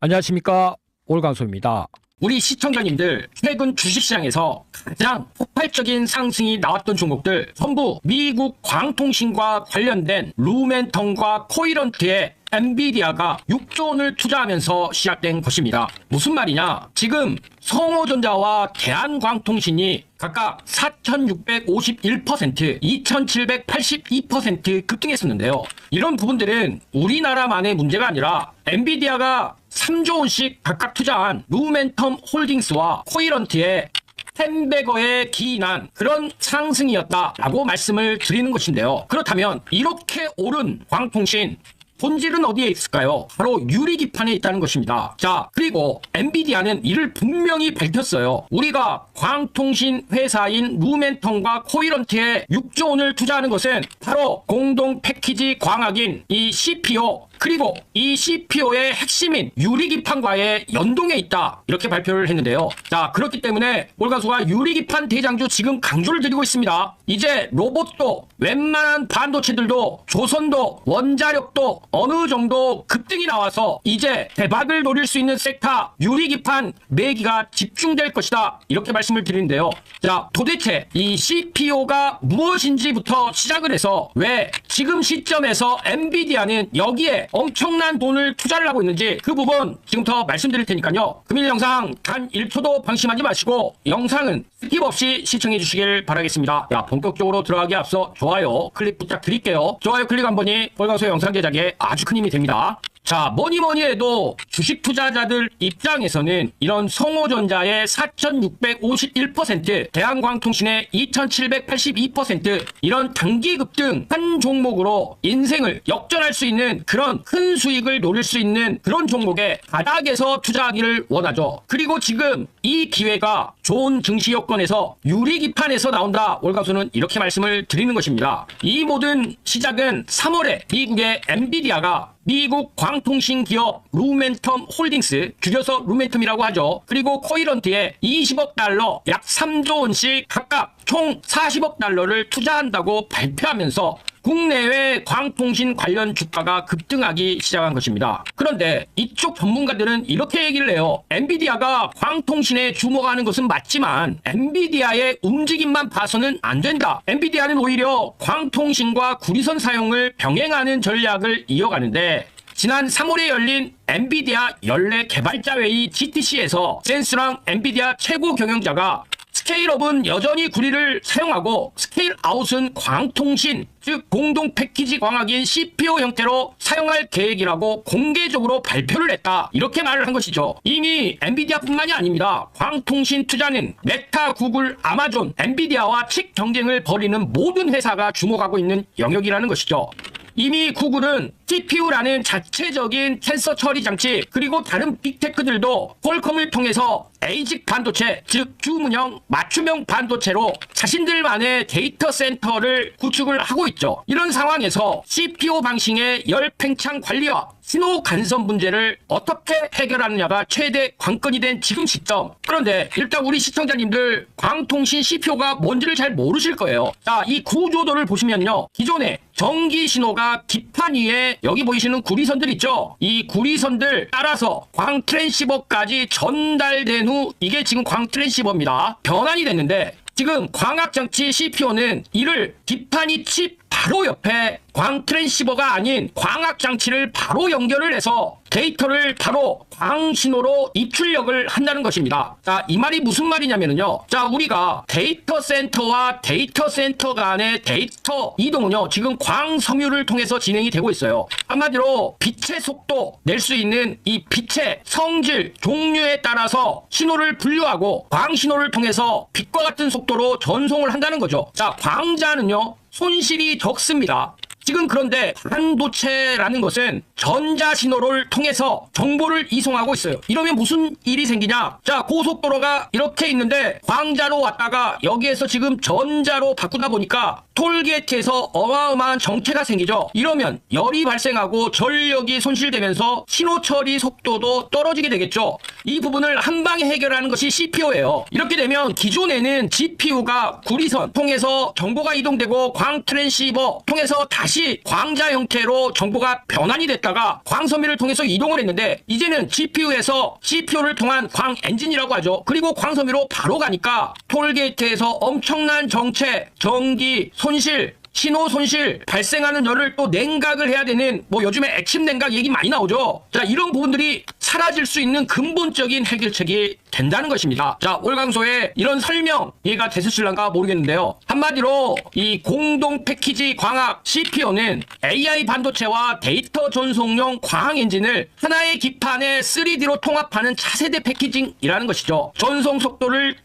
안녕하십니까, 올강소입니다. 우리 시청자님들, 최근 주식시장에서 가장 폭발적인 상승이 나왔던 종목들 전부 미국 광통신과 관련된 루멘텀과 코이런트의 엔비디아가 6조 원을 투자하면서 시작된 것입니다. 무슨 말이냐? 지금 성호전자와 대한광통신이 각각 4,651%, 2,782% 급등했었는데요. 이런 부분들은 우리나라만의 문제가 아니라 엔비디아가 3조 원씩 각각 투자한 루멘텀 홀딩스와 코이런트의 1,100억에 기인한 그런 상승이었다라고 말씀을 드리는 것인데요. 그렇다면 이렇게 오른 광통신 본질은 어디에 있을까요? 바로 유리기판에 있다는 것입니다. 자, 그리고 엔비디아는 이를 분명히 밝혔어요. 우리가 광통신 회사인 루멘텀과 코이런트에 6조 원을 투자하는 것은 바로 공동 패키지 광학인 이 CPO, 그리고 이 CPO의 핵심인 유리기판과의 연동에 있다, 이렇게 발표를 했는데요. 자, 그렇기 때문에 올가수가 유리기판 대장주 지금 강조를 드리고 있습니다. 이제 로봇도, 웬만한 반도체들도, 조선도, 원자력도 어느 정도 급등이 나와서 이제 대박을 노릴 수 있는 섹터 유리기판 매기가 집중될 것이다, 이렇게 말씀을 드리는데요. 자, 도대체 이 CPO가 무엇인지부터 시작을 해서 왜 지금 시점에서 엔비디아는 여기에 엄청난 돈을 투자를 하고 있는지 그 부분 지금부터 말씀드릴 테니까요. 금일 영상 단 1초도 방심하지 마시고 영상은 스킵 없이 시청해 주시길 바라겠습니다. 자, 본격적으로 들어가기 앞서 좋아요 클릭 부탁드릴게요. 좋아요 클릭 한 번이 올강소의 영상 제작에 아주 큰 힘이 됩니다. 자, 뭐니 해도 주식 투자자들 입장에서는 이런 성호전자의 4,651%, 대한광통신의 2,782% 이런 단기 급등 한 종목으로 인생을 역전할 수 있는 그런 큰 수익을 노릴 수 있는 그런 종목에 바닥에서 투자하기를 원하죠. 그리고 지금 이 기회가 좋은 증시 여건에서 유리기판에서 나온다, 올가수는 이렇게 말씀을 드리는 것입니다. 이 모든 시작은 3월에 미국의 엔비디아가 미국 광통신 기업 루멘텀 홀딩스, 줄여서 루멘텀이라고 하죠. 그리고 코이런트에 20억 달러, 약 3조 원씩 각각 총 40억 달러를 투자한다고 발표하면서 국내외 광통신 관련 주가가 급등하기 시작한 것입니다. 그런데 이쪽 전문가들은 이렇게 얘기를 해요. 엔비디아가 광통신에 주목하는 것은 맞지만 엔비디아의 움직임만 봐서는 안 된다. 엔비디아는 오히려 광통신과 구리선 사용을 병행하는 전략을 이어가는데, 지난 3월에 열린 엔비디아 연례 개발자 회의 GTC에서 젠스랑 엔비디아 최고 경영자가 스케일업은 여전히 구리를 사용하고 스케일아웃은 광통신, 즉 공동 패키지 광학인 CPO 형태로 사용할 계획이라고 공개적으로 발표를 했다, 이렇게 말을 한 것이죠. 이미 엔비디아뿐만이 아닙니다. 광통신 투자는 메타, 구글, 아마존, 엔비디아와 칙 경쟁을 벌이는 모든 회사가 주목하고 있는 영역이라는 것이죠. 이미 구글은 TPU라는 자체적인 텐서 처리 장치, 그리고 다른 빅테크들도 퀄컴을 통해서 에이직 반도체, 즉 주문형 맞춤형 반도체로 자신들만의 데이터 센터를 구축을 하고 있죠. 이런 상황에서 CPU 방식의 열 팽창 관리와 신호 간섭 문제를 어떻게 해결하느냐가 최대 관건이 된 지금 시점. 그런데 일단 우리 시청자님들 광통신 CPU가 뭔지를 잘 모르실 거예요. 자, 이 구조도를 보시면요, 기존에 전기 신호가 기판 위에 여기 보이시는 구리선들 있죠? 이 구리선들 따라서 광 트랜시버까지 전달된 후 이게 지금 광 트랜시버입니다. 변환이 됐는데 지금 광학장치 CPU는 이를 기판이 칩 바로 옆에 광 트랜시버가 아닌 광학장치를 바로 연결을 해서 데이터를 바로 광신호로 입출력을 한다는 것입니다. 자, 이 말이 무슨 말이냐면요. 자, 우리가 데이터 센터와 데이터 센터 간의 데이터 이동은요, 지금 광섬유를 통해서 진행이 되고 있어요. 한마디로 빛의 속도, 낼 수 있는 이 빛의 성질, 종류에 따라서 신호를 분류하고 광신호를 통해서 빛과 같은 속도로 전송을 한다는 거죠. 자, 광자는요, 손실이 적습니다. 지금 그런데 반도체라는 것은 전자신호를 통해서 정보를 이송하고 있어요. 이러면 무슨 일이 생기냐? 자, 고속도로가 이렇게 있는데 광자로 왔다가 여기에서 지금 전자로 바꾸다 보니까 톨게이트에서 어마어마한 정체가 생기죠. 이러면 열이 발생하고 전력이 손실되면서 신호 처리 속도도 떨어지게 되겠죠. 이 부분을 한 방에 해결하는 것이 CPU예요. 이렇게 되면 기존에는 GPU가 구리선 통해서 정보가 이동되고 광 트랜시버 통해서 다시 다시 광자 형태로 정보가 변환이 됐다가 광섬유를 통해서 이동을 했는데 이제는 GPU에서 CPU를 통한 광 엔진이라고 하죠. 그리고 광섬유로 바로 가니까 톨게이트에서 엄청난 정체, 전기, 손실, 신호 손실 발생하는 열을 또 냉각을 해야 되는 뭐 요즘에 액침 냉각 얘기 많이 나오죠. 자, 이런 부분들이 사라질 수 있는 근본적인 해결책이 된다는 것입니다. 자, 올강소의 이런 설명 이해가 되셨을란가 모르겠는데요. 한마디로 이 공동 패키지 광학 CPU는 AI 반도체와 데이터 전송용 광학 엔진을 하나의 기판에 3D로 통합하는 차세대 패키징이라는 것이죠. 전송 속도를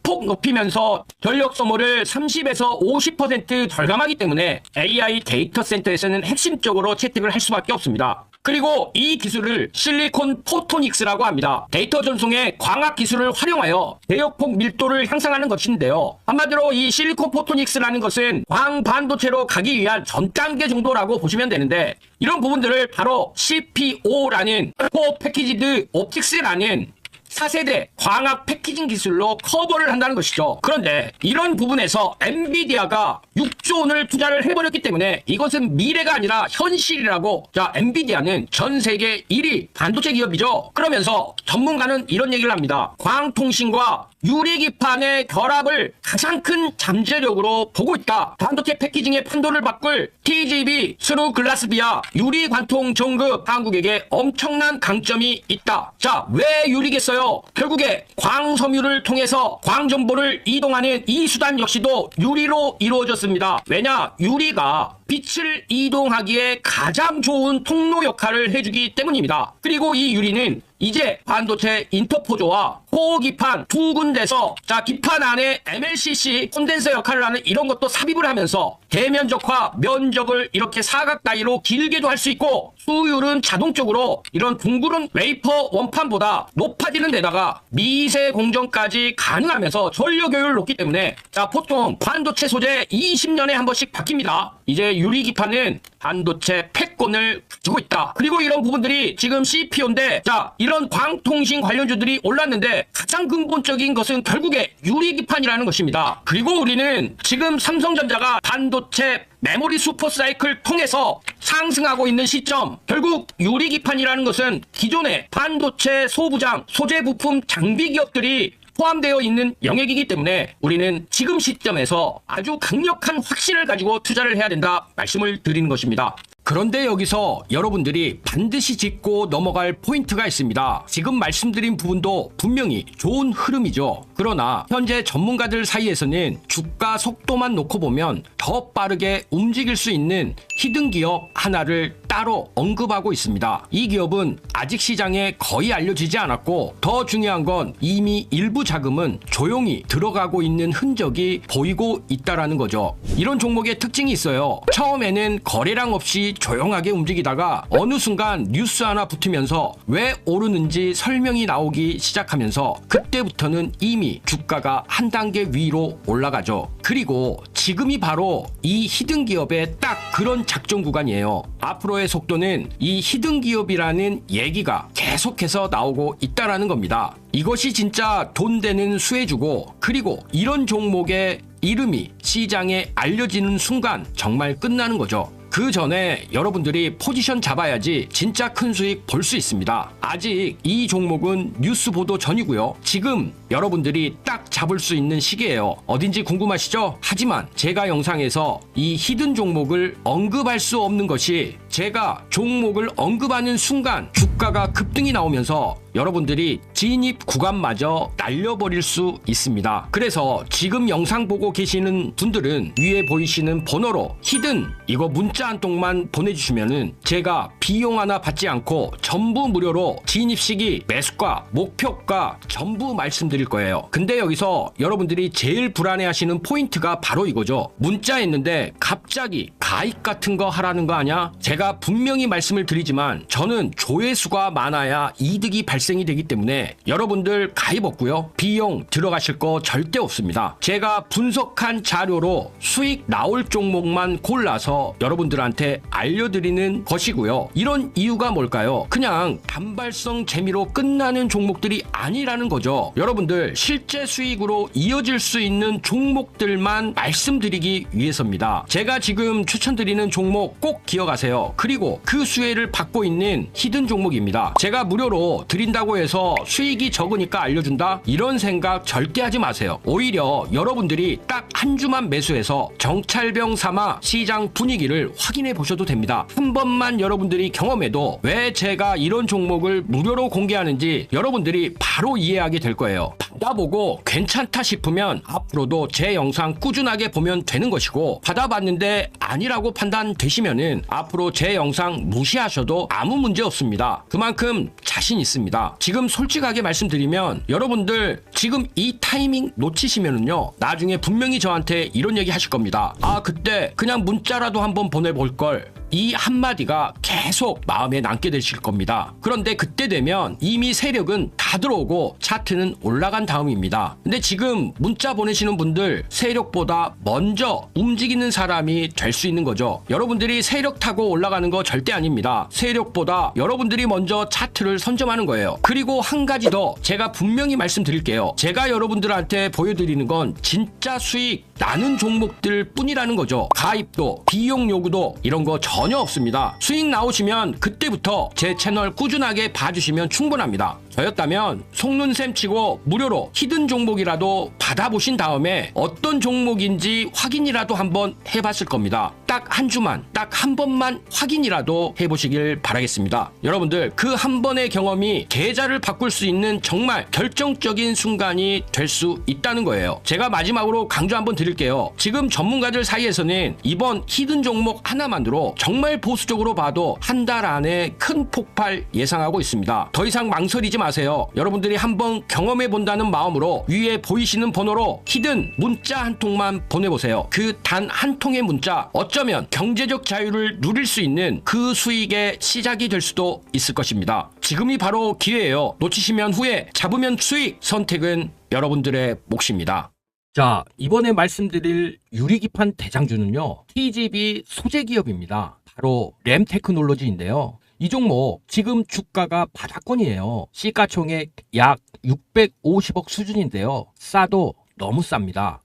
폭 높이면서 전력 소모를 30에서 50% 절감하기 때문에 AI 데이터 센터에서는 핵심적으로 채택을 할 수밖에 없습니다. 그리고 이 기술을 실리콘 포토닉스라고 합니다. 데이터 전송의 광학 기술을 활용하여 대역폭 밀도를 향상하는 것인데요. 한마디로 이 실리콘 포토닉스라는 것은 광 반도체로 가기 위한 전 단계 정도라고 보시면 되는데 이런 부분들을 바로 CPO라는 코 패키지드 옵틱스라는 4세대 광학 패키징 기술로 커버를 한다는 것이죠. 그런데 이런 부분에서 엔비디아가 6조 원을 투자를 해버렸기 때문에 이것은 미래가 아니라 현실이라고. 자, 엔비디아는 전 세계 1위 반도체 기업이죠. 그러면서 전문가는 이런 얘기를 합니다. 광통신과 유리기판의 결합을 가장 큰 잠재력으로 보고 있다. 반도체 패키징의 판도를 바꿀 TGV, 스루 글라스비아, 유리관통 정급 한국에게 엄청난 강점이 있다. 자, 왜 유리겠어요? 결국에 광섬유를 통해서 광정보를 이동하는 이 수단 역시도 유리로 이루어졌습니다. 왜냐? 유리가 빛을 이동하기에 가장 좋은 통로 역할을 해주기 때문입니다. 그리고 이 유리는 이제 반도체 인터포저와 코어 기판 두 군데서 자 기판 안에 MLCC 콘덴서 역할을 하는 이런 것도 삽입을 하면서 대면적화 면적을 이렇게 사각 단위로 길게도 할 수 있고 수율은 자동적으로 이런 둥그런 웨이퍼 원판보다 높아지는 데다가 미세 공정까지 가능하면서 전력 효율을 높기 때문에 자 보통 반도체 소재 20년에 한 번씩 바뀝니다. 이제 유리 기판은 반도체 패권을 가지고 있다. 그리고 이런 부분들이 지금 CPU인데 자 이런 광통신 관련주들이 올랐는데 가장 근본적인 것은 결국에 유리 기판이라는 것입니다. 그리고 우리는 지금 삼성전자가 반도체 메모리 슈퍼사이클 통해서 상승하고 있는 시점, 결국 유리 기판이라는 것은 기존의 반도체 소부장, 소재 부품 장비 기업들이 포함되어 있는 영역이기 때문에 우리는 지금 시점에서 아주 강력한 확신을 가지고 투자를 해야 된다 말씀을 드리는 것입니다. 그런데 여기서 여러분들이 반드시 짚고 넘어갈 포인트가 있습니다. 지금 말씀드린 부분도 분명히 좋은 흐름이죠. 그러나 현재 전문가들 사이에서는 주가 속도만 놓고 보면 더 빠르게 움직일 수 있는 히든 기업 하나를 따로 언급하고 있습니다. 이 기업은 아직 시장에 거의 알려지지 않았고 더 중요한 건 이미 일부 자금은 조용히 들어가고 있는 흔적이 보이고 있다라는 거죠. 이런 종목의 특징이 있어요. 처음에는 거래량 없이 조용하게 움직이다가 어느 순간 뉴스 하나 붙으면서 왜 오르는지 설명이 나오기 시작하면서 그때부터는 이미 주가가 한 단계 위로 올라가죠. 그리고 지금이 바로 이 히든 기업의 딱 그런 작전 구간이에요. 앞으로의 속도는 이 히든 기업이라는 얘기가 계속해서 나오고 있다라는 겁니다. 이것이 진짜 돈 되는 수혜주고 그리고 이런 종목의 이름이 시장에 알려지는 순간 정말 끝나는 거죠. 그 전에 여러분들이 포지션 잡아야지 진짜 큰 수익 볼 수 있습니다. 아직 이 종목은 뉴스 보도 전이고요. 지금 여러분들이 딱 잡을 수 있는 시기예요. 어딘지 궁금하시죠? 하지만 제가 영상에서 이 히든 종목을 언급할 수 없는 것이 제가 종목을 언급하는 순간 주가가 급등이 나오면서 여러분들이 진입 구간마저 날려버릴 수 있습니다. 그래서 지금 영상 보고 계시는 분들은 위에 보이시는 번호로 히든 이거 문자 한 통만 보내주시면은 제가 비용 하나 받지 않고 전부 무료로 진입 시기, 매수가, 목표가 전부 말씀드릴 거예요. 근데 여기서 여러분들이 제일 불안해하시는 포인트가 바로 이거죠. 문자 했는데 갑자기 가입 같은 거 하라는 거 아냐? 제가 분명히 말씀을 드리지만 저는 조회수가 많아야 이득이 발생이 되기 때문에 여러분들 가입 없고요. 비용 들어가실 거 절대 없습니다. 제가 분석한 자료로 수익 나올 종목만 골라서 여러분들한테 알려드리는 것이고요. 이런 이유가 뭘까요? 그냥 단발성 재미로 끝나는 종목들이 아니라는 거죠. 여러분 여러분들 실제 수익으로 이어질 수 있는 종목들만 말씀드리기 위해서입니다. 제가 지금 추천드리는 종목 꼭 기억하세요. 그리고 그 수혜를 받고 있는 히든 종목입니다. 제가 무료로 드린다고 해서 수익이 적으니까 알려준다? 이런 생각 절대 하지 마세요. 오히려 여러분들이 딱 한 주만 매수해서 정찰병 삼아 시장 분위기를 확인해 보셔도 됩니다. 한 번만 여러분들이 경험해도 왜 제가 이런 종목을 무료로 공개하는지 여러분들이 바로 이해하게 될 거예요. 받아보고 괜찮다 싶으면 앞으로도 제 영상 꾸준하게 보면 되는 것이고, 받아봤는데 아니라고 판단되시면은 앞으로 제 영상 무시하셔도 아무 문제 없습니다. 그만큼 자신 있습니다. 지금 솔직하게 말씀드리면 여러분들 지금 이 타이밍 놓치시면은요, 나중에 분명히 저한테 이런 얘기 하실 겁니다. 아, 그때 그냥 문자라도 한번 보내볼 걸. 이 한마디가 계속 마음에 남게 되실 겁니다. 그런데 그때 되면 이미 세력은 다 들어오고 차트는 올라간 다음입니다. 근데 지금 문자 보내시는 분들 세력보다 먼저 움직이는 사람이 될 수 있는 거죠. 여러분들이 세력 타고 올라가는 거 절대 아닙니다. 세력보다 여러분들이 먼저 차트를 선점하는 거예요. 그리고 한 가지 더 제가 분명히 말씀드릴게요. 제가 여러분들한테 보여드리는 건 진짜 수익 나는 종목들 뿐이라는 거죠. 가입도, 비용 요구도 이런 거 전혀 없습니다. 수익 나오시면 그때부터 제 채널 꾸준하게 봐주시면 충분합니다. 저였다면 속눈샘 치고 무료로 히든 종목이라도 받아보신 다음에 어떤 종목인지 확인이라도 한번 해봤을 겁니다. 딱 한 주만, 딱 한 번만 확인이라도 해보시길 바라겠습니다. 여러분들 그 한 번의 경험이 계좌를 바꿀 수 있는 정말 결정적인 순간이 될 수 있다는 거예요. 제가 마지막으로 강조 한번 드릴게요. 지금 전문가들 사이에서는 이번 히든 종목 하나만으로 정말 보수적으로 봐도 한 달 안에 큰 폭발 예상하고 있습니다. 더 이상 망설이지 마세요. 여러분들이 한번 경험해 본다는 마음으로 위에 보이시는 번호로 히든 문자 한 통만 보내보세요. 그 단 한 통의 문자, 어쩌면 경제적 자유를 누릴 수 있는 그 수익의 시작이 될 수도 있을 것입니다. 지금이 바로 기회예요. 놓치시면 후회, 잡으면 수익. 선택은 여러분들의 몫입니다. 자, 이번에 말씀드릴 유리기판 대장주는요, TGV 소재 기업입니다. 바로 램테크놀로지인데요. 이 종목 지금 주가가 바닥권이에요. 시가총액 약 650억 수준인데요. 싸도 너무 쌉니다.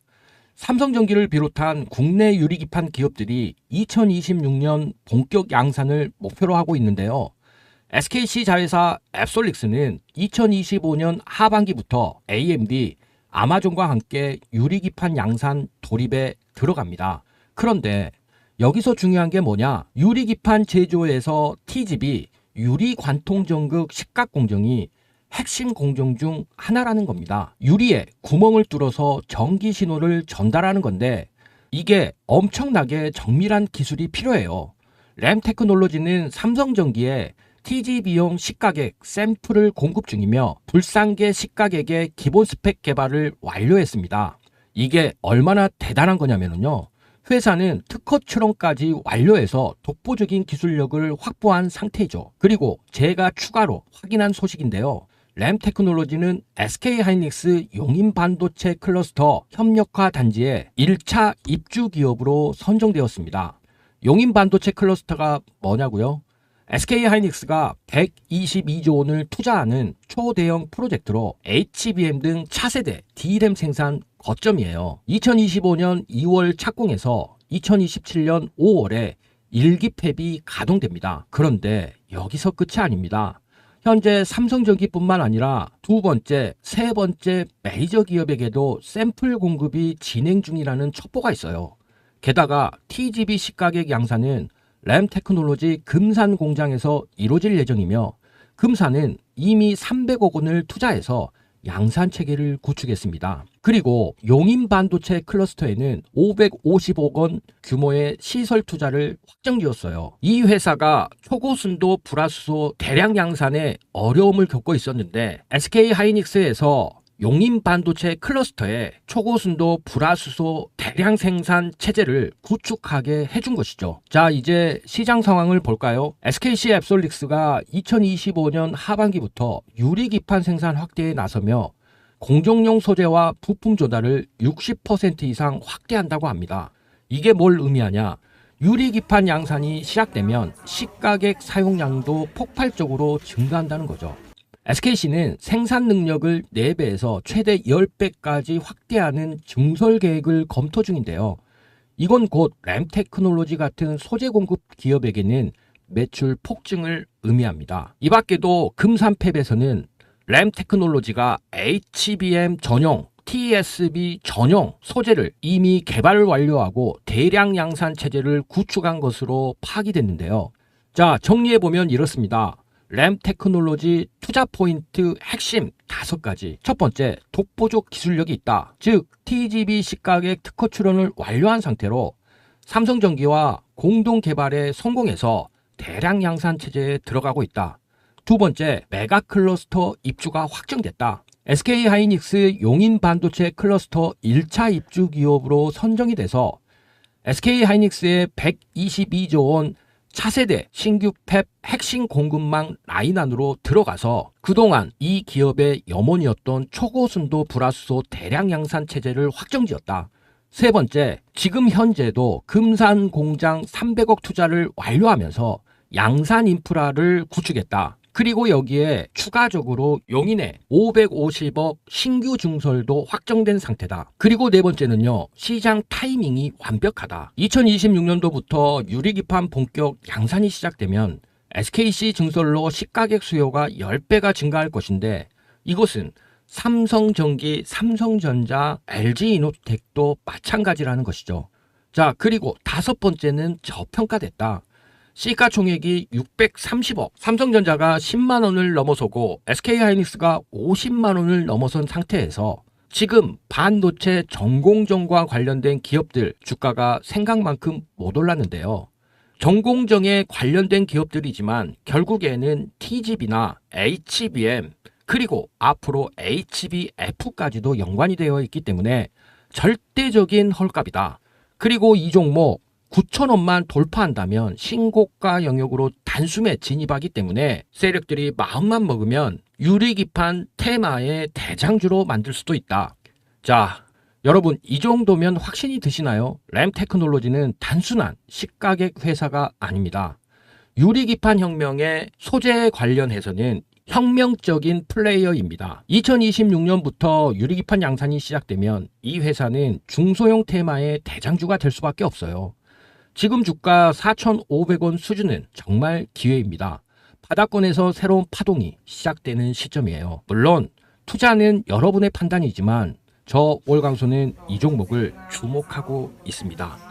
삼성전기를 비롯한 국내 유리기판 기업들이 2026년 본격 양산을 목표로 하고 있는데요. SKC 자회사 앱솔릭스는 2025년 하반기부터 AMD, 아마존과 함께 유리기판 양산 돌입에 들어갑니다. 그런데 여기서 중요한 게 뭐냐? 유리기판 제조에서 TGV 유리관통전극 식각 공정이 핵심 공정 중 하나라는 겁니다. 유리에 구멍을 뚫어서 전기 신호를 전달하는 건데 이게 엄청나게 정밀한 기술이 필요해요. 램테크놀로지는 삼성전기에 TGV용 식각액 샘플을 공급 중이며 불상계 식각액의 기본 스펙 개발을 완료했습니다. 이게 얼마나 대단한 거냐면요. 회사는 특허 출원까지 완료해서 독보적인 기술력을 확보한 상태죠. 그리고 제가 추가로 확인한 소식인데요. 램테크놀로지는 SK하이닉스 용인반도체 클러스터 협력화 단지의 1차 입주 기업으로 선정되었습니다. 용인반도체 클러스터가 뭐냐고요? SK하이닉스가 122조 원을 투자하는 초대형 프로젝트로 HBM 등 차세대 D램 생산 거점이에요. 2025년 2월 착공해서 2027년 5월에 1기 팹이 가동됩니다. 그런데 여기서 끝이 아닙니다. 현재 삼성전기뿐만 아니라 두 번째, 세 번째 메이저 기업에게도 샘플 공급이 진행 중이라는 첩보가 있어요. 게다가 TGV 식가격 양산은 램테크놀로지 금산 공장에서 이루어질 예정이며 금산은 이미 300억 원을 투자해서 양산 체계를 구축했습니다. 그리고 용인반도체 클러스터에는 550억 원 규모의 시설 투자를 확정지었어요. 이 회사가 초고순도 불화수소 대량 양산에 어려움을 겪고 있었는데 SK하이닉스에서 용인반도체 클러스터에 초고순도 불화수소 대량 생산 체제를 구축하게 해준 것이죠. 자, 이제 시장 상황을 볼까요? SKC 앱솔릭스가 2025년 하반기부터 유리기판 생산 확대에 나서며 공정용 소재와 부품 조달을 60% 이상 확대한다고 합니다. 이게 뭘 의미하냐? 유리기판 양산이 시작되면 식가격 사용량도 폭발적으로 증가한다는 거죠. SKC는 생산 능력을 4배에서 최대 10배까지 확대하는 증설 계획을 검토 중인데요. 이건 곧 램테크놀로지 같은 소재 공급 기업에게는 매출 폭증을 의미합니다. 이 밖에도 금산팹에서는 램테크놀로지가 HBM 전용, TSB 전용 소재를 이미 개발을 완료하고 대량 양산 체제를 구축한 것으로 파악됐는데요. 자, 정리해보면 이렇습니다. 램테크놀로지 투자 포인트 핵심 5가지. 첫 번째, 독보적 기술력이 있다. 즉, TGV 시가격 특허 출원을 완료한 상태로 삼성전기와 공동 개발에 성공해서 대량 양산 체제에 들어가고 있다. 두 번째, 메가 클러스터 입주가 확정됐다. SK 하이닉스 용인 반도체 클러스터 1차 입주 기업으로 선정이 돼서 SK 하이닉스의 122조 원 차세대 신규 팹 핵심 공급망 라인 안으로 들어가서 그동안 이 기업의 염원이었던 초고순도 불화수소 대량 양산 체제를 확정지었다. 세 번째, 지금 현재도 금산 공장 300억 투자를 완료하면서 양산 인프라를 구축했다. 그리고 여기에 추가적으로 용인에 550억 신규 증설도 확정된 상태다. 그리고 네 번째는요, 시장 타이밍이 완벽하다. 2026년도부터 유리기판 본격 양산이 시작되면 SKC 증설로 시가격 수요가 10배가 증가할 것인데, 이것은 삼성전기, 삼성전자, LG이노텍도 마찬가지라는 것이죠. 자, 그리고 다섯 번째는 저평가됐다. 시가총액이 630억, 삼성전자가 10만 원을 넘어서고 SK하이닉스가 50만 원을 넘어선 상태에서 지금 반도체 전공정과 관련된 기업들 주가가 생각만큼 못 올랐는데요. 전공정에 관련된 기업들이지만 결국에는 TGV나 HBM 그리고 앞으로 HBF까지도 연관이 되어 있기 때문에 절대적인 헐값이다. 그리고 이 종목 9,000원만 돌파한다면 신고가 영역으로 단숨에 진입하기 때문에 세력들이 마음만 먹으면 유리기판 테마의 대장주로 만들 수도 있다. 자, 여러분 이 정도면 확신이 드시나요? 램테크놀로지는 단순한 시가격 회사가 아닙니다. 유리기판 혁명의 소재에 관련해서는 혁명적인 플레이어입니다. 2026년부터 유리기판 양산이 시작되면 이 회사는 중소형 테마의 대장주가 될 수밖에 없어요. 지금 주가 4,500원 수준은 정말 기회입니다. 바닥권에서 새로운 파동이 시작되는 시점이에요. 물론 투자는 여러분의 판단이지만 저 월광소는 이 종목을 주목하고 있습니다.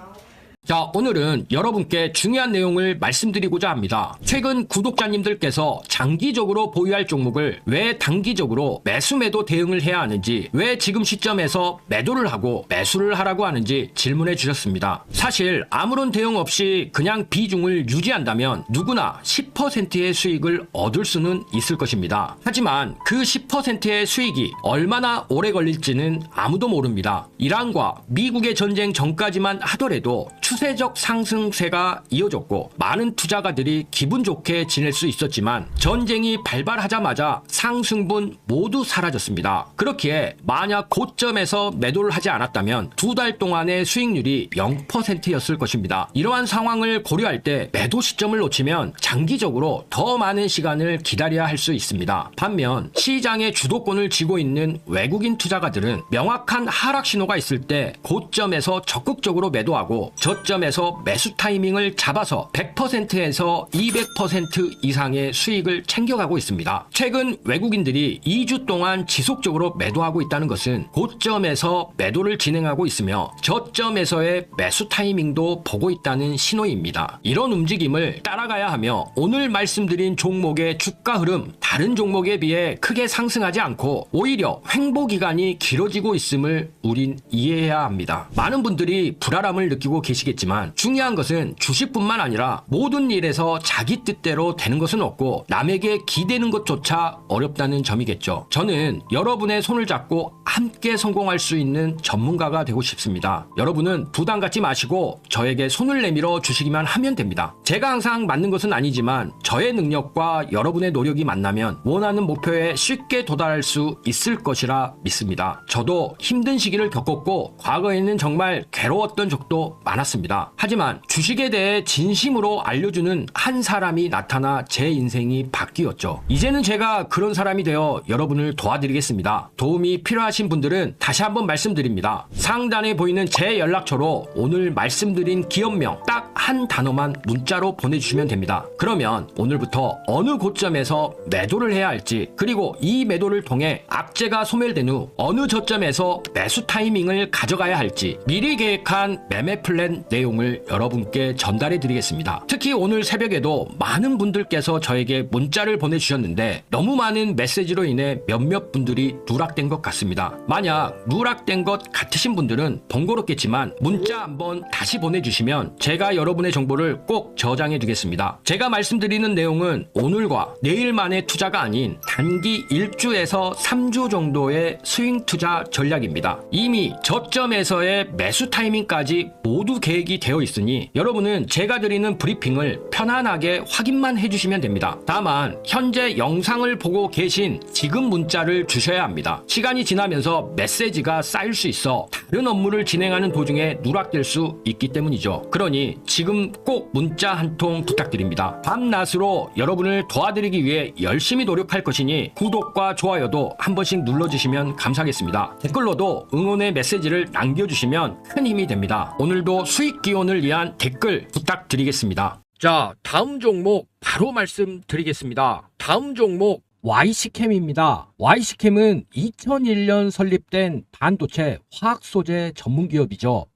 자, 오늘은 여러분께 중요한 내용을 말씀드리고자 합니다. 최근 구독자님들께서 장기적으로 보유할 종목을 왜 단기적으로 매수 대응을 해야 하는지, 왜 지금 시점에서 매도를 하고 매수를 하라고 하는지 질문해 주셨습니다. 사실 아무런 대응 없이 그냥 비중을 유지한다면 누구나 10%의 수익을 얻을 수는 있을 것입니다. 하지만 그 10%의 수익이 얼마나 오래 걸릴지는 아무도 모릅니다. 이란과 미국의 전쟁 전까지만 하더라도 추세적 상승세가 이어졌고 많은 투자가들이 기분 좋게 지낼 수 있었지만 전쟁이 발발하자마자 상승분 모두 사라졌습니다. 그렇기에 만약 고점에서 매도를 하지 않았다면 2달 동안의 수익률이 0%였을 것입니다. 이러한 상황을 고려할 때 매도 시점을 놓치면 장기적으로 더 많은 시간을 기다려야 할 수 있습니다. 반면 시장의 주도권을 쥐고 있는 외국인 투자가들은 명확한 하락 신호가 있을 때 고점에서 적극적으로 매도하고 저점에서 매수 타이밍을 잡아서 100%에서 200% 이상의 수익을 챙겨가고 있습니다. 최근 외국인들이 2주 동안 지속적으로 매도하고 있다는 것은 고점에서 매도를 진행하고 있으며 저점에서의 매수 타이밍도 보고 있다는 신호입니다. 이런 움직임을 따라가야 하며 오늘 말씀드린 종목의 주가 흐름 다른 종목에 비해 크게 상승하지 않고 오히려 횡보 기간이 길어지고 있음을 우린 이해해야 합니다. 많은 분들이 불안함을 느끼고 계시겠지만 중요한 것은 주식뿐만 아니라 모든 일에서 자기 뜻대로 되는 것은 없고 남에게 기대는 것조차 어렵다는 점이겠죠. 저는 여러분의 손을 잡고 함께 성공할 수 있는 전문가가 되고 싶습니다. 여러분은 부담 갖지 마시고 저에게 손을 내밀어 주시기만 하면 됩니다. 제가 항상 맞는 것은 아니지만 저의 능력과 여러분의 노력이 만나면 원하는 목표에 쉽게 도달할 수 있을 것이라 믿습니다. 저도 힘든 시기를 겪었고 과거에는 정말 괴로웠던 적도 많았습니다. 있었습니다. 하지만 주식에 대해 진심으로 알려주는 한 사람이 나타나 제 인생이 바뀌었죠. 이제는 제가 그런 사람이 되어 여러분을 도와드리겠습니다. 도움이 필요하신 분들은 다시 한번 말씀드립니다. 상단에 보이는 제 연락처로 오늘 말씀드린 기업명 딱 한 단어만 문자로 보내주시면 됩니다. 그러면 오늘부터 어느 고점에서 매도를 해야 할지, 그리고 이 매도를 통해 악재가 소멸된 후 어느 저점에서 매수 타이밍을 가져가야 할지 미리 계획한 매매 플랜 내용을 여러분께 전달해 드리겠습니다. 특히 오늘 새벽에도 많은 분들께서 저에게 문자를 보내주셨는데 너무 많은 메시지로 인해 몇몇 분들이 누락된 것 같습니다. 만약 누락된 것 같으신 분들은 번거롭겠지만 문자 한번 다시 보내주시면 제가 여러분의 정보를 꼭 저장해 두겠습니다. 제가 말씀드리는 내용은 오늘과 내일만의 투자가 아닌 단기 1주에서 3주 정도의 스윙 투자 전략입니다. 이미 저점에서의 매수 타이밍까지 모두 계획이 되어 있으니 여러분은 제가 드리는 브리핑을 편안하게 확인만 해주시면 됩니다. 다만 현재 영상을 보고 계신 지금 문자를 주셔야 합니다. 시간이 지나면서 메시지가 쌓일 수 있어 다른 업무를 진행하는 도중에 누락될 수 있기 때문이죠. 그러니 지금 꼭 문자 한 통 부탁드립니다. 밤낮으로 여러분을 도와드리기 위해 열심히 노력할 것이니 구독과 좋아요도 한 번씩 눌러주시면 감사하겠습니다. 댓글로도 응원의 메시지를 남겨주시면 큰 힘이 됩니다. 오늘도 수익 기원을 위한 댓글 부탁드리겠습니다. 자, 다음 종목 바로 말씀드리겠습니다. 다음 종목 YC캠입니다. YC캠은 2001년 설립된 반도체 화학 소재 전문 기업이죠.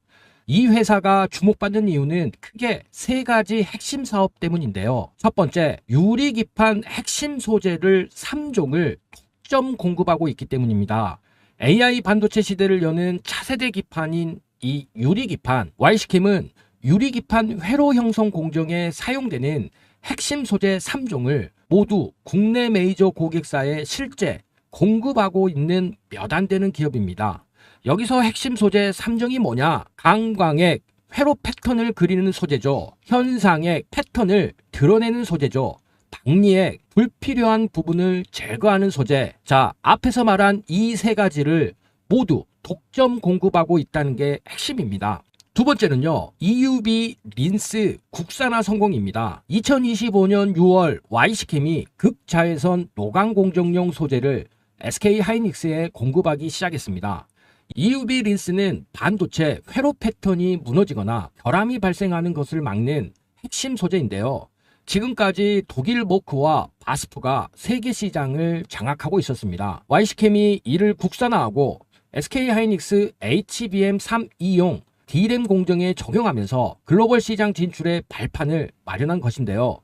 이 회사가 주목받는 이유는 크게 세 가지 핵심 사업 때문인데요. 첫 번째, 유리기판 핵심 소재를 3종을 독점 공급하고 있기 때문입니다. AI 반도체 시대를 여는 차세대 기판인 이 유리기판, YC캠은 유리기판 회로 형성 공정에 사용되는 핵심 소재 3종을 모두 국내 메이저 고객사에 실제 공급하고 있는 몇 안 되는 기업입니다. 여기서 핵심 소재 3종이 뭐냐? 강광액, 회로 패턴을 그리는 소재죠. 현상액, 패턴을 드러내는 소재죠. 박리액, 불필요한 부분을 제거하는 소재. 자, 앞에서 말한 이 세 가지를 모두 독점 공급하고 있다는 게 핵심입니다. 두 번째는요, EUV 린스 국산화 성공입니다. 2025년 6월 YC캠이 극자외선 노광 공정용 소재를 SK 하이닉스에 공급하기 시작했습니다. EUV 린스는 반도체 회로 패턴이 무너지거나 결함이 발생하는 것을 막는 핵심 소재인데요. 지금까지 독일 모크와 바스프가 세계 시장을 장악하고 있었습니다. YC캠이 이를 국산화하고 SK 하이닉스 HBM3E용 D램 공정에 적용하면서 글로벌 시장 진출의 발판을 마련한 것인데요.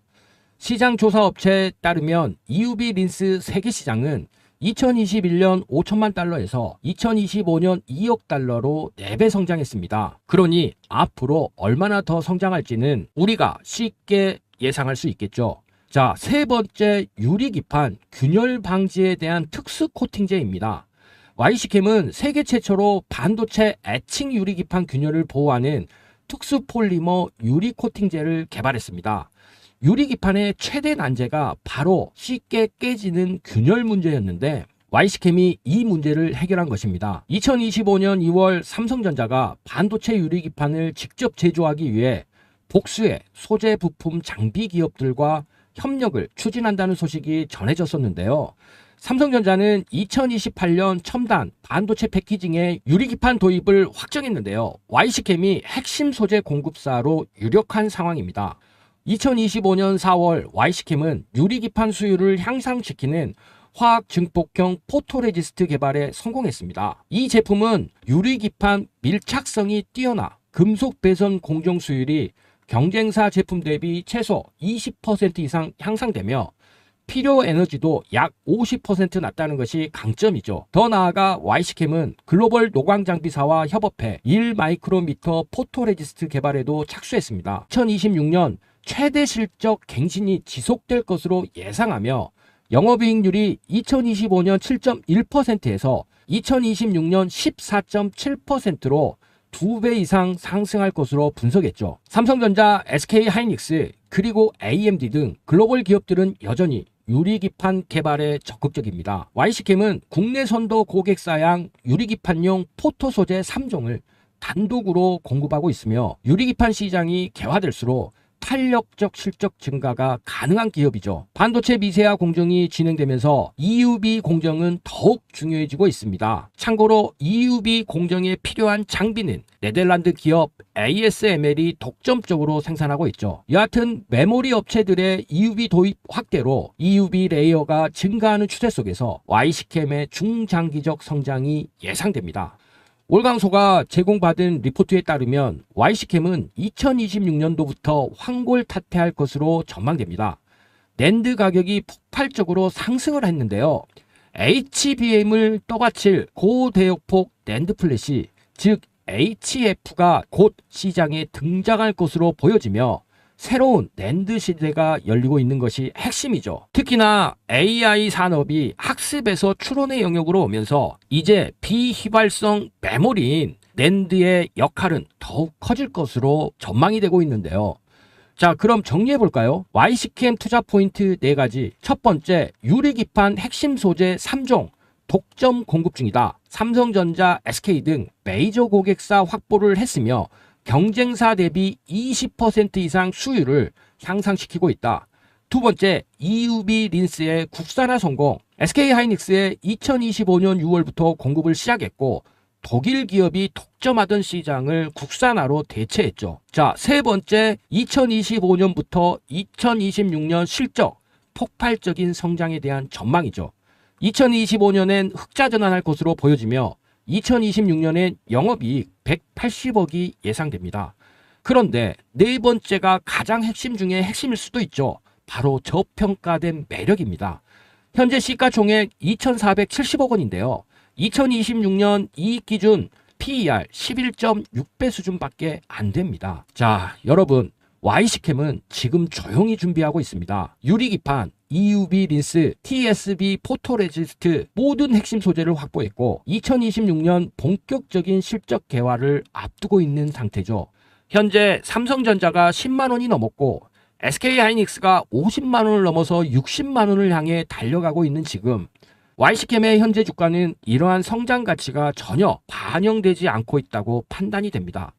시장 조사 업체에 따르면 EUV 린스 세계 시장은 2021년 5천만 달러에서 2025년 2억 달러로 4배 성장했습니다. 그러니 앞으로 얼마나 더 성장할지는 우리가 쉽게 예상할 수 있겠죠. 자, 세 번째, 유리기판 균열 방지에 대한 특수 코팅제입니다. YC캠은 세계 최초로 반도체 애칭 유리기판 균열을 보호하는 특수 폴리머 유리 코팅제를 개발했습니다. 유리기판의 최대 난제가 바로 쉽게 깨지는 균열 문제였는데 YC캠이 이 문제를 해결한 것입니다. 2025년 2월 삼성전자가 반도체 유리기판을 직접 제조하기 위해 복수의 소재 부품 장비 기업들과 협력을 추진한다는 소식이 전해졌었는데요. 삼성전자는 2028년 첨단 반도체 패키징의 유리기판 도입을 확정했는데요. YC캠이 핵심 소재 공급사로 유력한 상황입니다. 2025년 4월 YC캠은 유리기판 수율을 향상시키는 화학 증폭형 포토레지스트 개발에 성공했습니다. 이 제품은 유리기판 밀착성이 뛰어나 금속 배선 공정 수율이 경쟁사 제품 대비 최소 20% 이상 향상되며 필요 에너지도 약 50% 낮다는 것이 강점이죠. 더 나아가 YC캠은 글로벌 노광 장비사와 협업해 1마이크로미터 포토레지스트 개발에도 착수했습니다. 2026년 최대 실적 갱신이 지속될 것으로 예상하며 영업이익률이 2025년 7.1%에서 2026년 14.7%로 2배 이상 상승할 것으로 분석했죠. 삼성전자, SK 하이닉스, 그리고 AMD 등 글로벌 기업들은 여전히 유리기판 개발에 적극적입니다. YC캠은 국내 선도 고객사양 유리기판용 포토 소재 3종을 단독으로 공급하고 있으며 유리기판 시장이 개화될수록 탄력적 실적 증가가 가능한 기업이죠. 반도체 미세화 공정이 진행되면서 EUV 공정은 더욱 중요해지고 있습니다. 참고로 EUV 공정에 필요한 장비는 네덜란드 기업 ASML이 독점적으로 생산하고 있죠. 여하튼 메모리 업체들의 EUV 도입 확대로 EUV 레이어가 증가하는 추세 속에서 YC캠의 중장기적 성장이 예상됩니다. 올강소가 제공받은 리포트에 따르면 YC캠은 2026년도부터 환골탈태할 것으로 전망됩니다. 낸드 가격이 폭발적으로 상승을 했는데요. HBM을 떠받칠 고대역폭 낸드 플래시, 즉 HF가 곧 시장에 등장할 것으로 보여지며 새로운 낸드 시대가 열리고 있는 것이 핵심이죠. 특히나 AI 산업이 학습에서 추론의 영역으로 오면서 이제 비휘발성 메모리인 낸드의 역할은 더욱 커질 것으로 전망이 되고 있는데요. 자, 그럼 정리해 볼까요? YC캠 투자 포인트 4가지. 첫 번째, 유리기판 핵심 소재 3종 독점 공급 중이다. 삼성전자, SK 등 메이저 고객사 확보를 했으며 경쟁사 대비 20% 이상 수율을 향상시키고 있다. 두 번째, EUV 린스의 국산화 성공. SK하이닉스의 2025년 6월부터 공급을 시작했고 독일 기업이 독점하던 시장을 국산화로 대체했죠. 자, 세 번째, 2025년부터 2026년 실적 폭발적인 성장에 대한 전망이죠. 2025년엔 흑자 전환할 것으로 보여지며 2026년엔 영업이익 180억이 예상됩니다. 그런데 네 번째가 가장 핵심 중에 핵심일 수도 있죠. 바로 저평가된 매력입니다. 현재 시가총액 2,470억 원인데요. 2026년 이익 기준 PER 11.6배 수준밖에 안 됩니다. 자, 여러분, YC캠은 지금 조용히 준비하고 있습니다. 유리기판, EUV 린스, TSV 포토레지스트 모든 핵심 소재를 확보했고 2026년 본격적인 실적 개화를 앞두고 있는 상태죠. 현재 삼성전자가 10만 원이 넘었고 SK하이닉스가 50만 원을 넘어서 60만 원을 향해 달려가고 있는 지금 YC캠의 현재 주가는 이러한 성장 가치가 전혀 반영되지 않고 있다고 판단이 됩니다.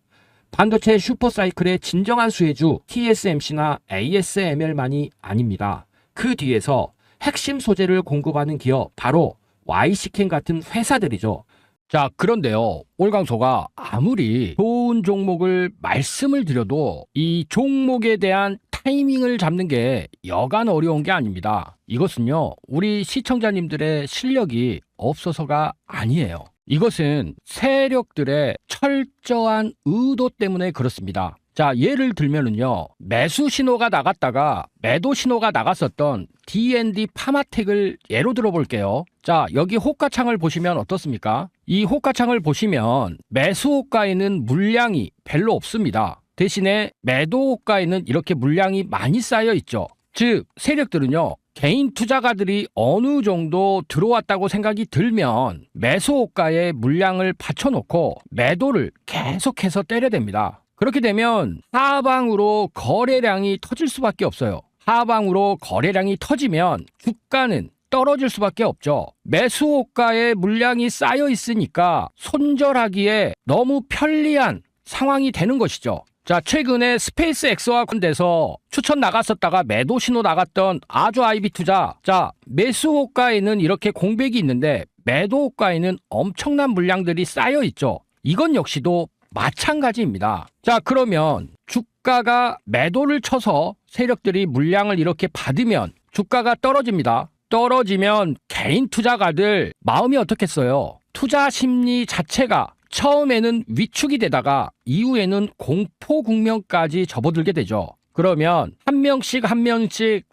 반도체 슈퍼사이클의 진정한 수혜주 TSMC나 ASML만이 아닙니다. 그 뒤에서 핵심 소재를 공급하는 기업 바로 YC캠 같은 회사들이죠. 자, 그런데요, 올강소가 아무리 좋은 종목을 말씀을 드려도 이 종목에 대한 타이밍을 잡는 게 여간 어려운 게 아닙니다. 이것은요, 우리 시청자님들의 실력이 없어서가 아니에요. 이것은 세력들의 철저한 의도 때문에 그렇습니다. 자, 예를 들면은요, 매수 신호가 나갔다가 매도 신호가 나갔었던 D&D 파마텍을 예로 들어볼게요. 자, 여기 호가창을 보시면 어떻습니까? 이 호가창을 보시면 매수 호가에는 물량이 별로 없습니다. 대신에 매도 호가에는 이렇게 물량이 많이 쌓여 있죠. 즉, 세력들은요, 개인 투자가들이 어느 정도 들어왔다고 생각이 들면 매수 호가에 물량을 받쳐놓고 매도를 계속해서 때려댑니다. 그렇게 되면 하방으로 거래량이 터질 수밖에 없어요. 하방으로 거래량이 터지면 주가는 떨어질 수밖에 없죠. 매수 호가에 물량이 쌓여 있으니까 손절하기에 너무 편리한 상황이 되는 것이죠. 자, 최근에 스페이스 X와 관련돼서 추천 나갔었다가 매도 신호 나갔던 아주 IB 투자. 자, 매수 호가에는 이렇게 공백이 있는데 매도 호가에는 엄청난 물량들이 쌓여 있죠. 이건 역시도 마찬가지입니다. 자, 그러면 주가가 매도를 쳐서 세력들이 물량을 이렇게 받으면 주가가 떨어집니다. 떨어지면 개인 투자가들 마음이 어떻겠어요? 투자 심리 자체가 처음에는 위축이 되다가 이후에는 공포 국면까지 접어들게 되죠. 그러면 한 명씩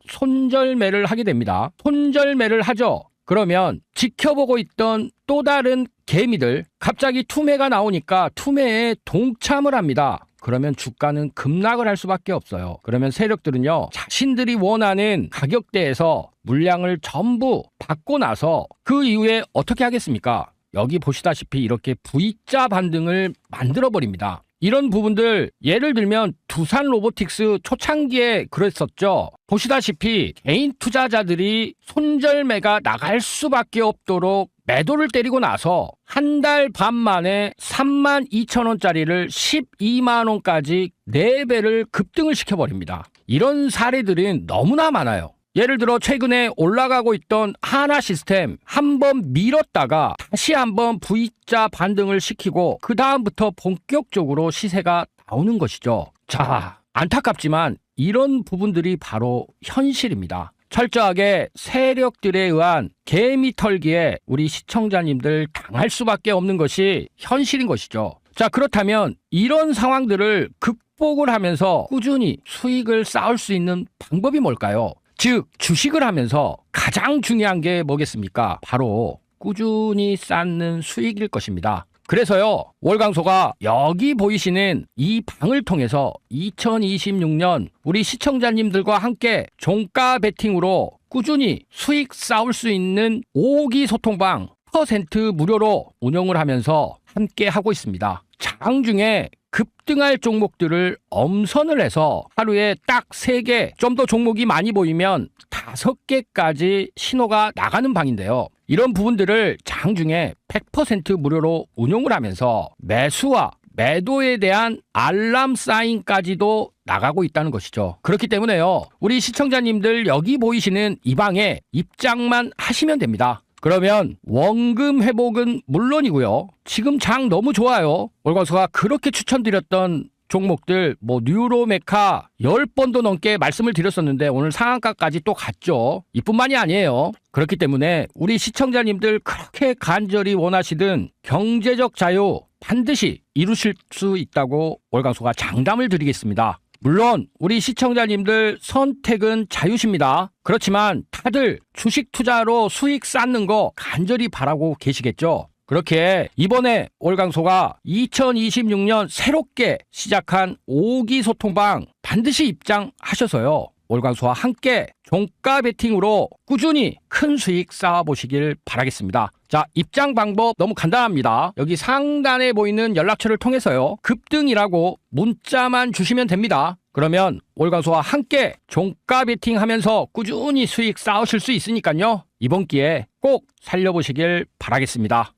손절매를 하게 됩니다. 손절매를 하죠. 그러면 지켜보고 있던 또 다른 개미들 갑자기 투매가 나오니까 투매에 동참을 합니다. 그러면 주가는 급락을 할 수밖에 없어요. 그러면 세력들은요, 자신들이 원하는 가격대에서 물량을 전부 받고 나서 그 이후에 어떻게 하겠습니까? 여기 보시다시피 이렇게 V자 반등을 만들어 버립니다. 이런 부분들 예를 들면 두산 로보틱스 초창기에 그랬었죠. 보시다시피 개인 투자자들이 손절매가 나갈 수밖에 없도록 매도를 때리고 나서 한 달 반 만에 32,000원짜리를 12만원까지 4배를 급등을 시켜버립니다. 이런 사례들은 너무나 많아요. 예를 들어 최근에 올라가고 있던 하나시스템 한번 밀었다가 다시 한번 V자 반등을 시키고 그 다음부터 본격적으로 시세가 나오는 것이죠. 자, 안타깝지만 이런 부분들이 바로 현실입니다. 철저하게 세력들에 의한 개미 털기에 우리 시청자님들 당할 수밖에 없는 것이 현실인 것이죠. 자, 그렇다면 이런 상황들을 극복을 하면서 꾸준히 수익을 쌓을 수 있는 방법이 뭘까요? 즉, 주식을 하면서 가장 중요한 게 뭐겠습니까? 바로 꾸준히 쌓는 수익일 것입니다. 그래서요, 월강소가 여기 보이시는 이 방을 통해서 2026년 우리 시청자님들과 함께 종가 베팅으로 꾸준히 수익 쌓을 수 있는 5기 소통방 % 무료로 운영을 하면서 함께 하고 있습니다. 장중에 급등할 종목들을 엄선을 해서 하루에 딱 3개, 좀 더 종목이 많이 보이면 5개까지 신호가 나가는 방인데요. 이런 부분들을 장중에 100% 무료로 운용을 하면서 매수와 매도에 대한 알람 사인까지도 나가고 있다는 것이죠. 그렇기 때문에요, 우리 시청자님들 여기 보이시는 이 방에 입장만 하시면 됩니다. 그러면 원금 회복은 물론이고요. 지금 장 너무 좋아요. 월광소가 그렇게 추천드렸던 종목들 뉴로메카 10번도 넘게 말씀을 드렸었는데 오늘 상한가까지 또 갔죠. 이뿐만이 아니에요. 그렇기 때문에 우리 시청자님들 그렇게 간절히 원하시던 경제적 자유 반드시 이루실 수 있다고 월광소가 장담을 드리겠습니다. 물론 우리 시청자님들 선택은 자유십니다. 그렇지만 다들 주식 투자로 수익 쌓는 거 간절히 바라고 계시겠죠. 그렇게 이번에 월강소가 2026년 새롭게 시작한 5기 소통방 반드시 입장하셔서요, 월광소와 함께 종가 베팅으로 꾸준히 큰 수익 쌓아보시길 바라겠습니다. 자, 입장 방법 너무 간단합니다. 여기 상단에 보이는 연락처를 통해서요, 급등이라고 문자만 주시면 됩니다. 그러면 월광소와 함께 종가 베팅하면서 꾸준히 수익 쌓으실 수 있으니까요, 이번 기회에 꼭 살려보시길 바라겠습니다.